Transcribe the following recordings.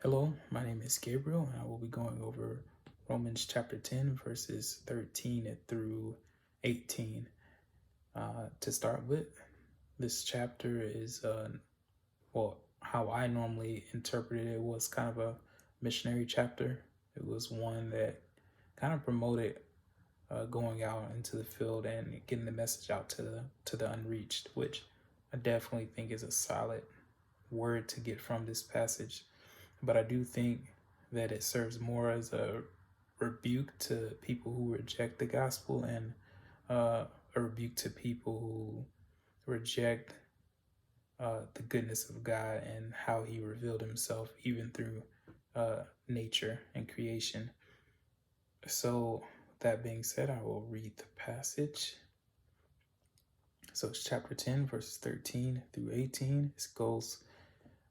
Hello, my name is Gabriel, and I will be going over Romans chapter 10, verses 13 through 18. To start with, this chapter is, how I normally interpreted it was kind of a missionary chapter. It was one that kind of promoted going out into the field and getting the message out to the unreached, which I definitely think is a solid word to get from this passage. But I do think that it serves more as a rebuke to people who reject the gospel and a rebuke to people who reject the goodness of God and how he revealed himself even through nature and creation. So, that being said, I will read the passage. So it's chapter 10, verses 13 through 18. It goes,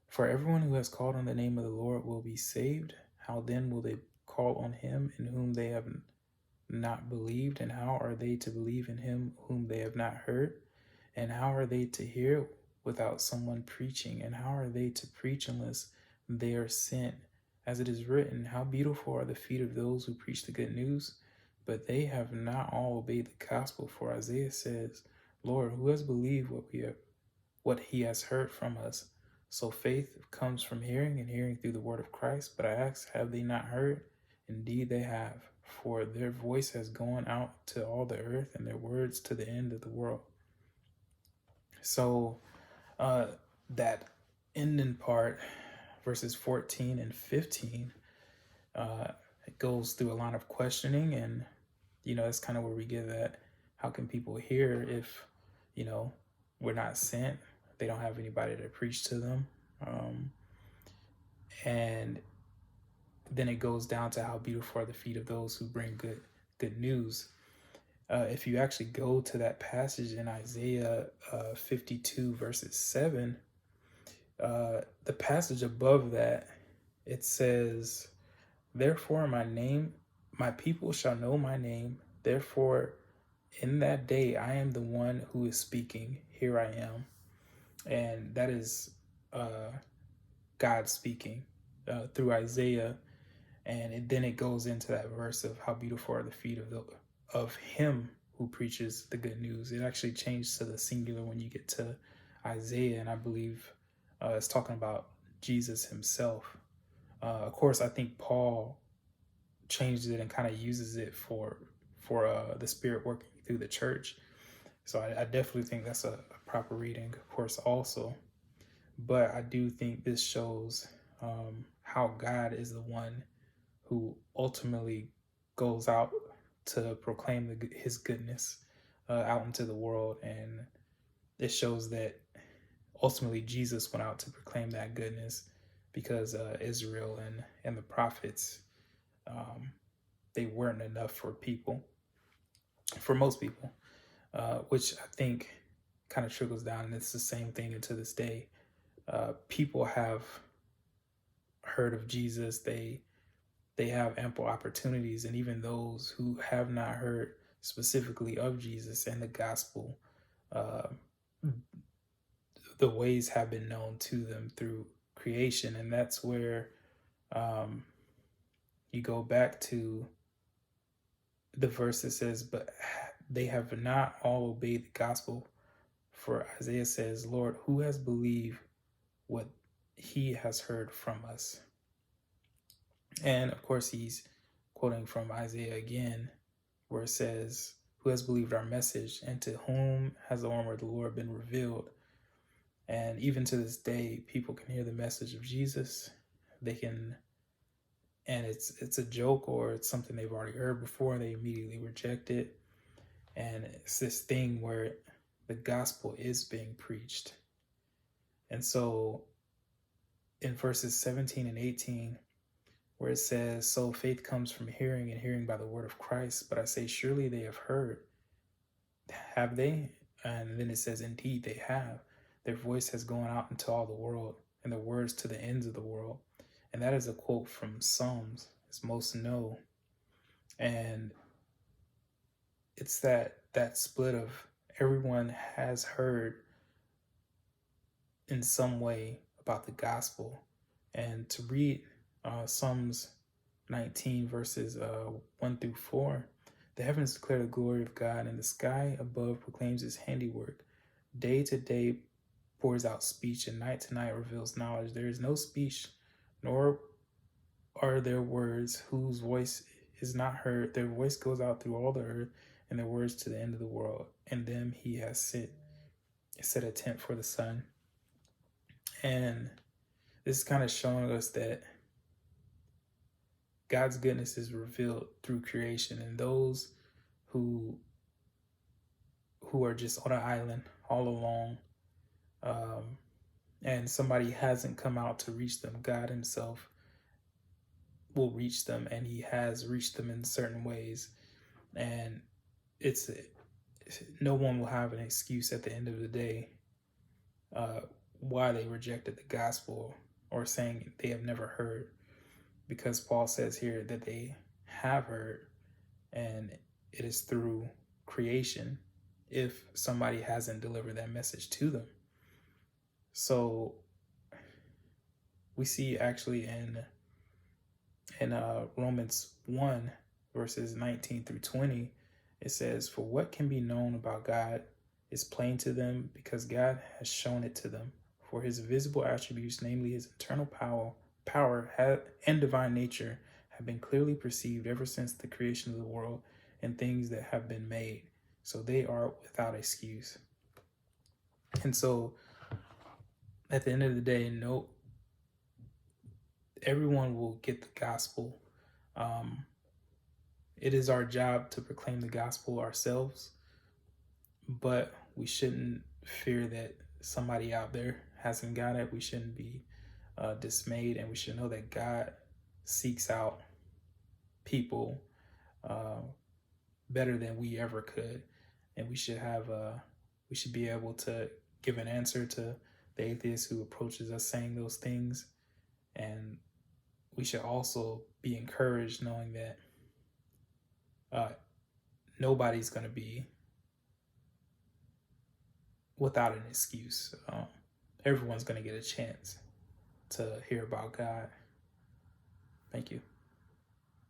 "For everyone who has called on the name of the Lord will be saved. How then will they call on him in whom they have not believed? And how are they to believe in him whom they have not heard? And how are they to hear without someone preaching? And how are they to preach unless they are sent? As it is written, how beautiful are the feet of those who preach the good news? But they have not all obeyed the gospel. For Isaiah says, Lord, who has believed what he has heard from us? So faith comes from hearing, and hearing through the word of Christ. But I ask, have they not heard? Indeed they have, for their voice has gone out to all the earth, and their words to the end of the world." So that ending part, verses 14 and 15, it goes through a lot of questioning, and that's kind of where we get that. How can people hear if we're not sent? They don't have anybody to preach to them. And then it goes down to how beautiful are the feet of those who bring good news. If you actually go to that passage in Isaiah 52 verses 7, the passage above that, it says, "Therefore my people shall know my name. Therefore in that day I am the one who is speaking. Here I am." And that is God speaking through Isaiah. And then it goes into that verse of how beautiful are the feet of him who preaches the good news. It actually changed to the singular when you get to Isaiah, and I believe it's talking about Jesus himself. Of course, I think Paul changed it and kind of uses it for the Spirit working through the church. So I definitely think that's a proper reading, of course, also. But I do think this shows how God is the one who ultimately goes out to proclaim his goodness out into the world. And it shows that ultimately Jesus went out to proclaim that goodness because Israel and the prophets, they weren't enough for most people, which I think kind of trickles down. And it's the same thing into this day. People have heard of Jesus. They have ample opportunities, and even those who have not heard specifically of Jesus and the gospel, uh, the ways have been known to them through creation. And that's where um, you go back to the verse that says, "But they have not all obeyed the gospel." For Isaiah says, "Lord, who has believed what he has heard from us?" And of course, he's quoting from Isaiah again, where it says, "Who has believed our message, and to whom has the arm of the Lord been revealed?" And even to this day, people can hear the message of Jesus. They can, and it's a joke or it's something they've already heard before. They immediately reject it, and it's this thing where the gospel is being preached. And so, in verses 17 and 18, where it says, "So faith comes from hearing, and hearing by the word of Christ. But I say, surely they have heard. Have they?" And then it says, "Indeed they have. Their voice has gone out into all the world, and their words to the ends of the world." And that is a quote from Psalms, as most know. And it's that split of everyone has heard in some way about the gospel. And to read Psalms 19 verses 1 through 4. The heavens declare the glory of God, and the sky above proclaims his handiwork. Day to day pours out speech, and night to night reveals knowledge. There is no speech, nor are there words whose voice is not heard. Their voice goes out through all the earth, and their words to the end of the world. And them he has set a tent for the sun. And this is kind of showing us that God's goodness is revealed through creation, and those who are just on an island all alone, and somebody hasn't come out to reach them, God himself will reach them, and he has reached them in certain ways. And no one will have an excuse at the end of the day why they rejected the gospel or saying they have never heard, because Paul says here that they have heard, and it is through creation if somebody hasn't delivered that message to them. So we see actually in Romans 1 verses 19 through 20, it says, "For what can be known about God is plain to them, because God has shown it to them. For his visible attributes, namely his eternal power and divine nature, have been clearly perceived ever since the creation of the world and things that have been made. So they are without excuse." And so at the end of the day, everyone will get the gospel. It is our job to proclaim the gospel ourselves, but we shouldn't fear that somebody out there hasn't got it. We shouldn't be dismayed, and we should know that God seeks out people better than we ever could, and we should be able to give an answer to the atheist who approaches us saying those things. And we should also be encouraged knowing that nobody's going to be without an excuse. Everyone's going to get a chance to hear about God. Thank you.